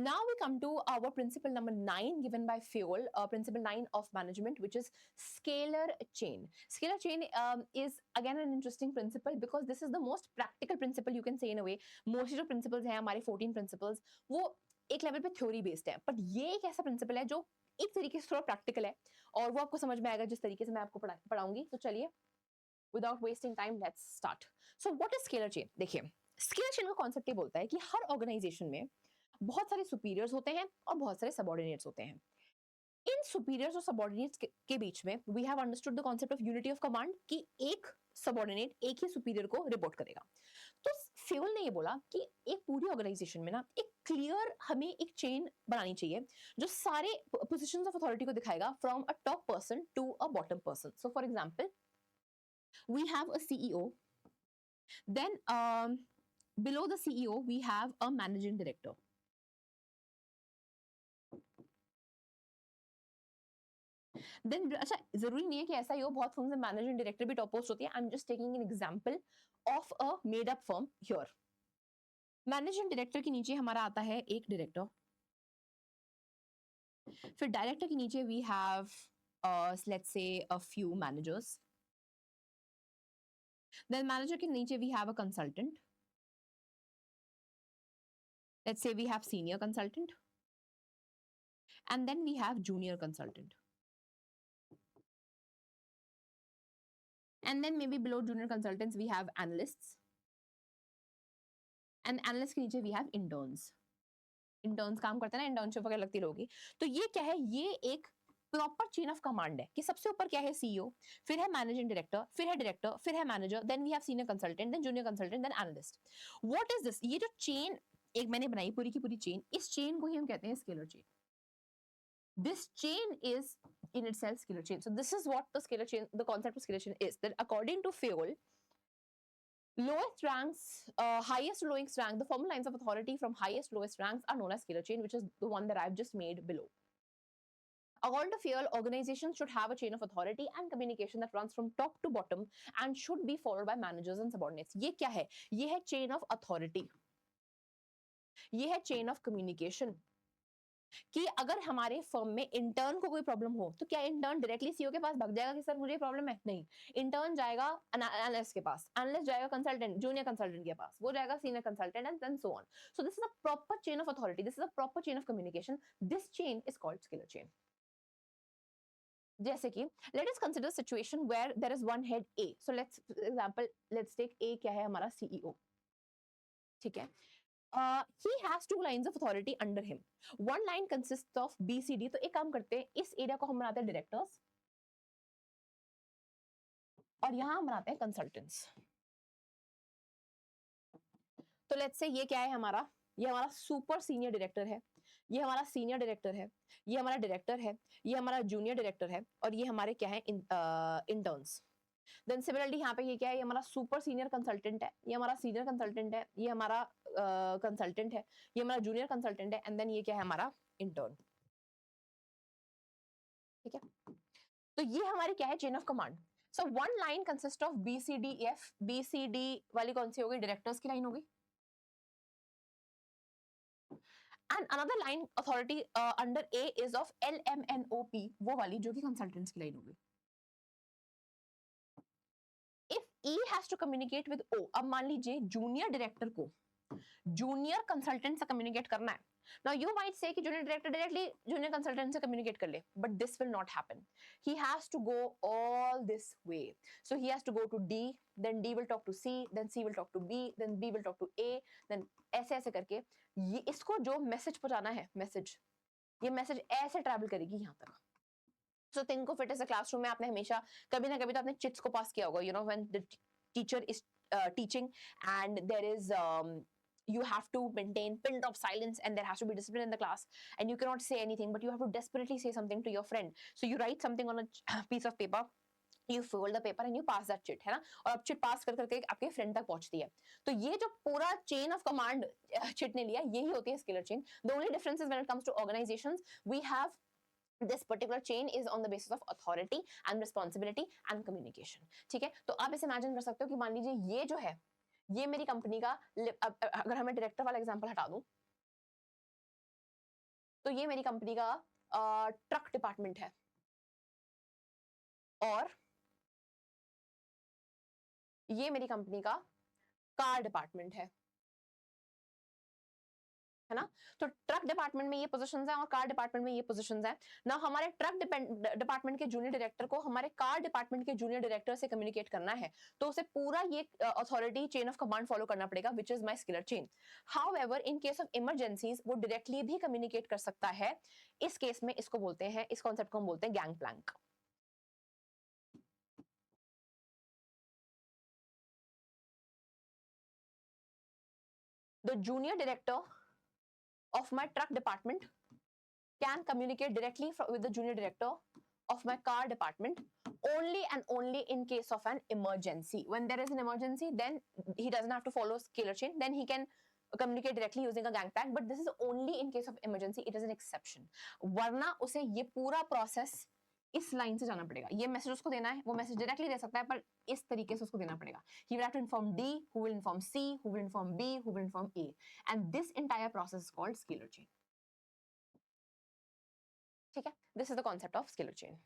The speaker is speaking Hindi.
Now we come to our principle number 9 given by Fayol, principle 9 of management, which is scalar chain. Scalar chain is again an interesting principle because this is the most practical principle you can say in a way. Most जो principles हैं हमारे 14 principles वो एक लेवल पे थ्योरी बेस्ड है, बट ये एक ऐसा प्रिंसिपल है जो एक तरीके से थोड़ा प्रैक्टिकल है और वो आपको समझ में आएगा जिस तरीके से मैं आपको पढ़ाऊंगी. तो चलिए without wasting time let's start. So what is scalar chain? देखिए स्केलर चेन का कॉन्सेप्ट ये बोलता है कि हर ऑर्गेनाइजेशन में बहुत सारे सुपीरियर्स होते हैं और बहुत सारे सबऑर्डिनेट्स होते हैं. इन सुपीरियर्स और सबऑर्डिनेट्स के बीच में we have understood the concept of unity of command कि एक सबऑर्डिनेट एक ही सुपीरियर को रिपोर्ट करेगा. तो फेवल ने ये बोला कि एक पूरी ऑर्गेनाइजेशन में ना एक क्लियर हमें एक चेन बनानी चाहिए जो सारे पोजीशंस ऑफ अथॉरिटी को दिखाएगा from a top person to a bottom person. So for example we have a CEO, then below the CEO we have a managing director. Then अच्छा जरूरी नहीं है कि ऐसा ही हो, बहुत फर्म्स में मैनेजिंग डायरेक्टर भी टॉप पोस्ट होती है. I am just taking an example of a made up firm here. Managing director के नीचे हमारा आता है एक डायरेक्टर, फिर डायरेक्टर के नीचे we have let's say a few managers, then manager के नीचे we have a consultant, let's say we have senior consultant, and then we have junior consultant, and then maybe below junior consultants we have analysts, and analysts के नीचे we have interns. interns काम करते हैं ना, internship वगैरह लगती रहेगी. तो ये क्या है, ये एक प्रॉपर चेन ऑफ कमांड है कि सबसे ऊपर क्या है सीईओ, फिर है मैनेजिंग डायरेक्टर, फिर है डायरेक्टर, फिर है manager, then we have senior consultant, then junior consultant, then analyst. What is this? ये जो चेन एक मैंने बनाई पूरी की पूरी चेन, इस चेन को ही हम कहते हैं scalar chain. This chain is in itself scalar chain. So this is what the scalar chain, the concept of scalar chain is. That according to Fayol, lowest ranks, highest to lowest rank, the formal lines of authority from highest to lowest ranks are known as scalar chain, which is the one that I've just made below. According to Fayol, organizations should have a chain of authority and communication that runs from top to bottom and should be followed by managers and subordinates. ये क्या है? ये है chain of authority. ये है chain of communication. कि अगर हमारे फर्म में इंटर्न को कोई प्रॉब्लम हो तो क्या इंटर्न डायरेक्टली सीईओ के पास भाग जाएगा कि सर मुझे प्रॉब्लम है? नहीं, इंटर्न जाएगा एनालिस्ट के पास, एनालिस्ट जाएगा कंसल्टेंट, जूनियर कंसल्टेंट के पास, वो जाएगा senior consultant and then so on. So this is a proper chain of authority, this is a proper chain of communication. This chain is called scalar chain. जैसे कि let us consider situation where there is one head A. So let's example, let's take A क्या है हमारा सीईओ. ठीक है, he has two lines of authority under him. One line consists of BCD. तो एक काम करते हैं, इस एरिया को हम बनाते हैं डायरेक्टर्स और यहां हम बनाते हैं कंसल्टेंट्स. तो लेट्स से ये क्या है हमारा, ये हमारा सुपर सीनियर डायरेक्टर है, ये हमारा सीनियर डायरेक्टर है, ये हमारा डायरेक्टर है, ये हमारा जूनियर डायरेक्टर है और ये हमारे क्या है इंटर्न्स. देन सिमिलरली यहाँ पे ये क्या है, ये हमारा सुपर सीनियर कंसल्टेंट है, ये हमारा सीनियर कंसल्टेंट है, ये हमारा कंसल्टेंट है, ये हमारा जूनियर कंसल्टेंट है एंड देन ये क्या है हमारा इंटर्न. ठीक है, तो ये हमारी क्या है chain of command. So one line consist of BCDF. BCD वाली कौन सी होगी? डायरेक्टर्स की लाइन होगी. And another line authority under A is of LMNOP, वो वाली जो कि कंसल्टेंट्स की लाइन होगी. If E has to communicate with O, अब मान लीजिए जूनियर डायरेक्टर को जूनियर कंसल्टेंट से कम्युनिकेट करना है. Now you might say कि junior director directly junior consultant से communicate कर ले, but this will not happen. He has to go all this way. So he has to go to D, then D will talk to C, then C will talk to B, then B will talk to A, then ऐसे ऐसे करके ये इसको जो मैसेज पहुंचाना है, मैसेज, ये मैसेज ऐसे ट्रैवल करेगी यहाँ तक. So think of it as a classroom में आपने हमेशा कभी ना कभी तो आपने चिट्स को पास किया होगा. You know when the teacher is teaching and there is you have to maintain pin drop silence and there has to be discipline in the class and you cannot say anything but you have to desperately say something to your friend. So you write something on a piece of paper, you fold the paper and you pass that chit, है ना, और अब चिट पास कर करके आपके फ्रेंड तक पहुंचती है. तो ये जो पूरा चेन ऑफ कमांड चिट ने लिया, यही होती है scalar chain. The only difference is when it comes to organisations, we have this particular chain is on the basis of authority and responsibility and communication. ठीक है, तो आप इसे इमेजिन कर सकते हो कि मान लीजिए ये जो है, ये मेरी कंपनी का, अगर हमें डायरेक्टर वाला एग्जांपल हटा दूं, तो ये मेरी कंपनी का ट्रक डिपार्टमेंट है और ये मेरी कंपनी का कार डिपार्टमेंट है ना। तो ट्रक डिपार्टमेंट में ये पोजीशंस हैं और कार डिपार्टमेंट में ये पोजीशंस हैं ना। हमारे ट्रक डिपार्टमेंट के जूनियर डायरेक्टर को हमारे कार डिपार्टमेंट के जूनियर डायरेक्टर से कम्युनिकेट करना है, तो उसे पूरा ये authority chain of command follow करना पड़ेगा, which is my scalar chain. However in case of emergencies वो डायरेक्टली भी कम्युनिकेट कर सकता है। इस केस में इसको बोलते हैं, इस कॉन्सेप्ट को हम बोलते हैं gang plank. The junior director of my truck department can communicate directly with the junior director of my car department only and only in case of an emergency. When there is an emergency, then he doesn't have to follow scalar chain, then he can communicate directly using a gang plank, but this is only in case of emergency, it is an exception. वरना उसे ये पूरा process इस लाइन से जाना पड़ेगा। ये मैसेज उसको देना है, वो मैसेज डायरेक्टली दे सकता है पर इस तरीके से उसको देना पड़ेगा। He will have to inform D, who will inform C, who will inform B, who will inform A, and this entire process is called scalar chain. ठीक है, this is the concept of scalar chain.